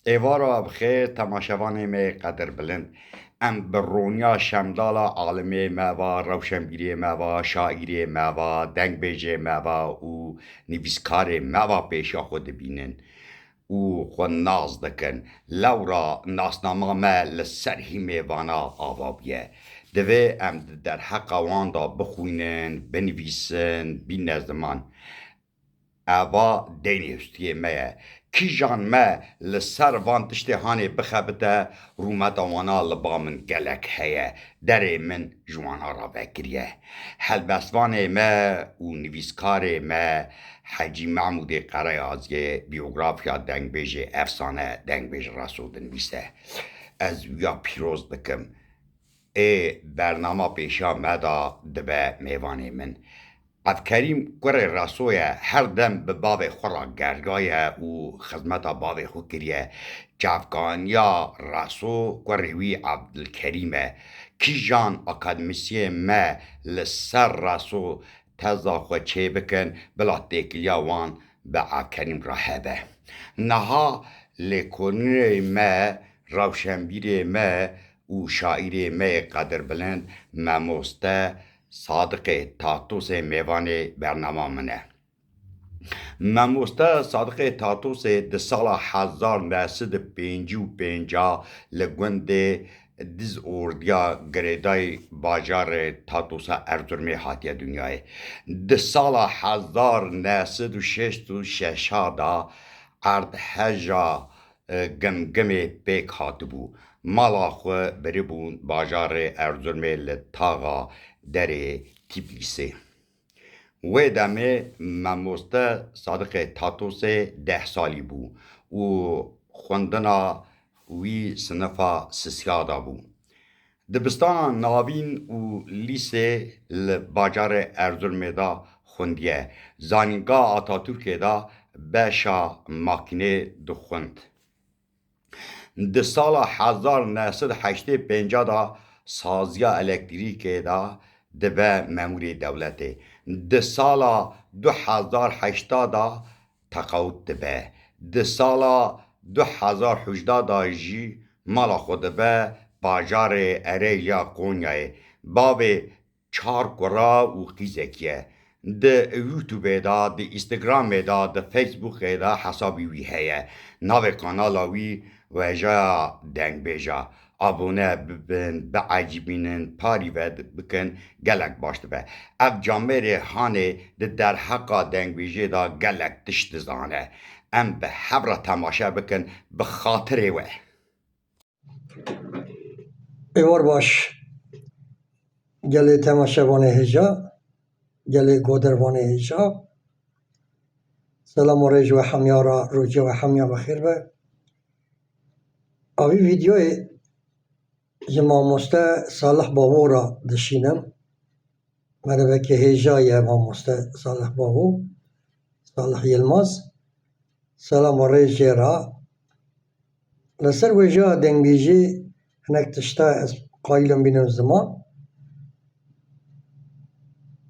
ایوارا بخیر تماشاوان می قدر بلند ام برونیا شمدالا عالمی موا روشنگیری موا شاعری موا دنگ بیجه موا و نویسکار موا پیشا خود بینن او خو ناز دکن لورا ناسنامه ما لسر هی میوانا آوا بیه دوی ام در حق وان دا بخوینن بنویسن بی نزدمان اوا دینی هستیه مه کی جان مه لسر وان تشتی هانی بخبته رومت آوانا لبا من گلک هیه دره من جوانا را بکریه هلبستوان مه و نویسکار مه حجی محمود قرایازی بیوگرافیا دنگ بیجه افسانه دنگ بیجه رسول دنویسه از ویا پیروز دکم ای برنامه پیشا مدا دبه میوانه من عبدالکریم کوڕێ ڕاستۆیە هەردەم بە باوێ خۆڕا گەرگایە و خزمەتە باوێ خۆ کردیە چاڤکانیا ڕاستۆ کوڕێ وی عەبدولکەریمە کیژان ئاکادمیسیە me li ser ڕاستۆ teza xwe çê bikin bila têkiliya wan bi Abdulkerîm re hebe niha lêkolînê me rewşenbîrê me û şaîrê me yê qedirbilind mamoste صادق تاتوس میوان برنامه منه مامۆستا صادق تاتۆسێ di sala 1955 li gundê diz ordiya girêdayî bajarê Tatûsa Erzurumê hatiye dunyayê. Di sala 1966 da erdheja gimgimê pêk hatibû. Mala xwe birîbûn bajarê Erzurumê li taxa derê Tiflisê. Wê demê mamoste Sadiq Tatûsê 10 salî bû û xwendina wî sinifa sisya da bû. Dibistana navîn û lîsê li bajarê Erzurumê da xwendiye. Zanîngeha Atatürkê da beşa makînê dixwend. Di sala 1985 da saziya elektrîkê da dibe memûrê dewletê. Di sala 2008 da teqewut dibe. Di sala 2018 da jî mala xwe dibe bajarê Ereğliya Konyayê. Bavê 4 kura û qîzekî ye. Di YouTubeê da, di Instagramê da, di Facebookê da hesabî wî heye. Navê kanala wî Wêjeya Dengbêja. Abone bibin, biecîbînin, parî ve bikin gelek baş dibe. Ev camerê hanê di derheqa dengbêjê da gelek tişt dizane. Em bi hev re temaşe bikin bi xatirê we. Êvar baş gelê temaşevanê hêja, gelê godervanê hêja. Selam û rêj ve hemya ra rojê ve hemya bixêr be. Avî vîdyoyê ji mamoste Salih Bavo ra dişînim. Merhebekê hêja ye mamoste Salih Bavo, Salih Yılmaz. Selam û rêjê ra. Li ser wêjeya dengbêjî hinek tişta ez qayîlim bînim ziman.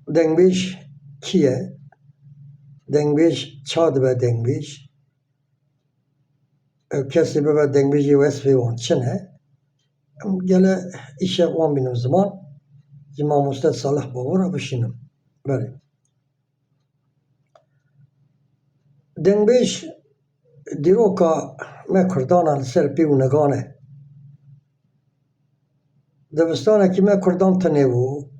Dengbêj kî ye? Dengbêj ça dibe dengbêj? Ew kesê bibe dengbêjê wesfê wan çi ne? Em gele îşev wan bînim ziman ji mamoste Salih Bavo ra bişînim. Berê. Dengbêj dîroka me Kurdan a li ser pî û nigan e. Dibistanekî me Kurdan tinê bû.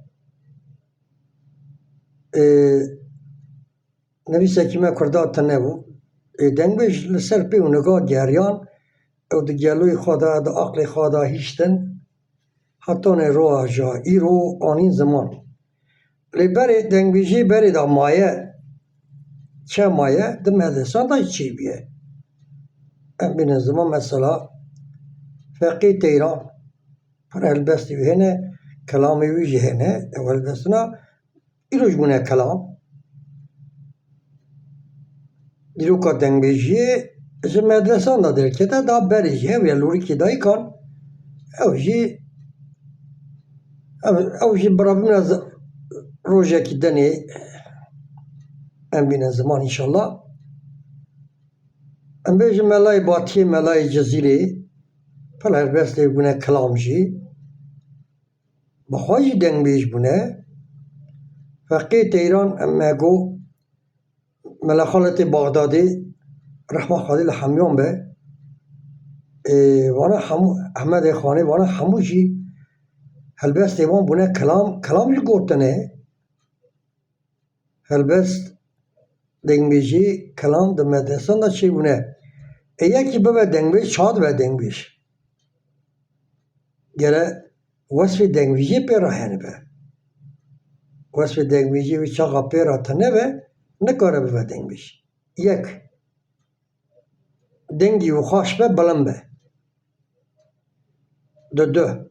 Nivîsekî me Kurdan tinê bû. Dengbêj li ser pî û niga geriyan ew di geloyê xwe de di aqlê xwe de hîştin hetanê roja ja îro anîn ziman. Lê berê dengbêjî berê da maye çe maye di medresan da çêbûye. Em bînin ziman mesela Feqî Teyran pir helbestî wî hene, kelamê wî jî hene, ew helbestina îro ji bûne kelam. Dîroka dengbêjiyê ji medresan da derkete da berê jî hev ya lûrikê dayîkan ew jî birabîna rojekî denê em bînin ziman înşallah. ام بیش ملای باتی ملای جزیره پل هر بسته بونه کلام جی بخواهی دنگ بیش بونه فقیت ایران ام مگو ملا خالت بغدادی رحمه خالی لحمیان به وانا همو احمد خانه وانا همو جی هلبست ایوان بونه کلام جی گوتنه هلبست دنگ بیشی کلام ده مدرسان دا چی بونه یکی به دنگ بیش چاد به دنگ بیش گره وصف دنگ بیشی پیرا هنه به وصف دنگ بیشی وی چاقا پیرا تنه به نکاره به دنگ بیش یک دنگی و خوش به بلند به دو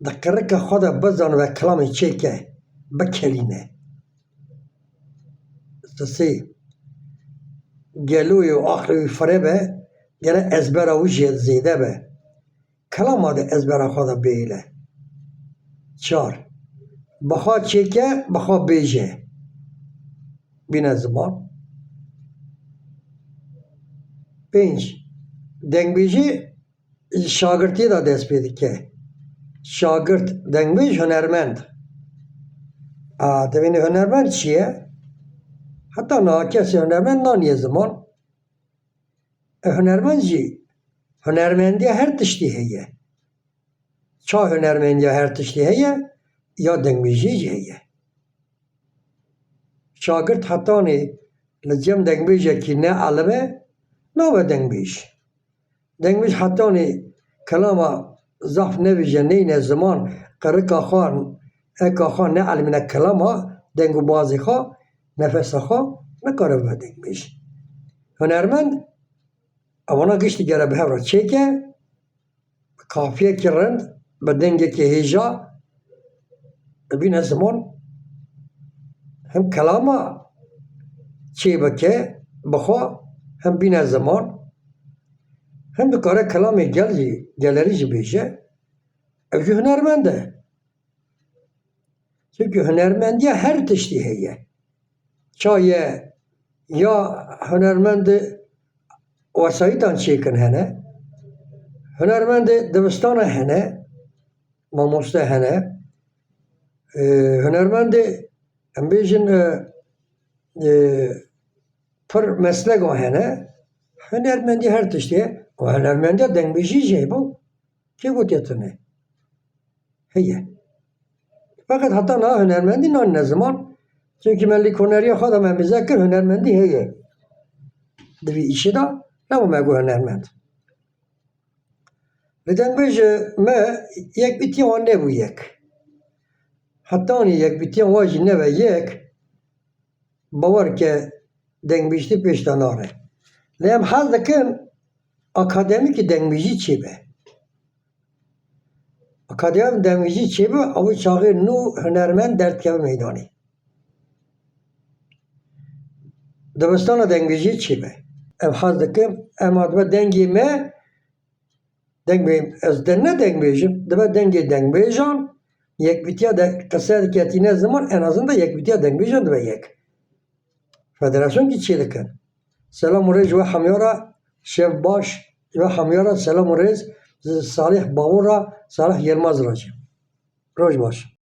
دقیقه که خدا بزن و کلامی چه که بکلینه سه گلوی و آخری فره به گره ازبرا و جید زیده به کلام آده ازبرا خدا بیله چار بخواه چه که بخواه بیجه بینه زمان پنج دنگ بیجی شاگردی دا دست پیده که شاگرد دنگ بیج هنرمند دوینه هنرمند چیه؟ حتی نه کسی هنرمند نانیه زمان هنرمند جی هنرمندی هر تشتی هیه چا هنرمندی هر تشتی هیه یا دنگ بیجی جی هیه شاگرد حتی نه لجم دنگ بیجه که نه علمه نه به دنگ بیج دنگ بیج حتی نه کلاما ضعف نبیجه نه زمان قرقا خان اکا خان نه علمینه کلاما دنگو بازی خواه نفس خواه نکاره به دنگ بیج هنرمند اوانا گشتی گره به هفره چه که کافیه که رند به دنگه که هیجا بین زمان هم کلاما چه بکه بخوا هم بین زمان هم بکاره کلام گلری جی بیشه اوکی هنرمنده çünkü هنرمندی هر تشتی هیه چایه یا هنرمند وسایتان چیکن هنه هنرمند دبستان هنه ماموسته هنه هنرمند ام بیشن پر مسلک هنه هنرمندی هر تشتیه و هنرمندی دنگ بیشی جه bu ki gotiyatını هیه fakat hatta ne hünermendi ne zaman çünkü melli koneriye kadar ben bize kır hünermendi heye devi işi da ne bu megu hünermend neden bece me yek biti o ne bu yek hatta ni yek biti o ne ve yek bavar ke dengbişti peştanare lem hazdakin akademik dengbici çibe akademik dengbici çibe avu çağı nu hünermen dertkev meydani debistana dengbici çibe ev hazdakin em adva dengi me dengbeyim ez de ne dengbeyim debe dengi dengbeyjan yek bitiya da kısa dikatine zaman en azından yek bitiya dengbeyjan debe yek federasyon ki çilekin selam urez ve hamyara şef baş ve hamyara selam urez Salih Bavura Salih Yılmaz Racı. Roj baş.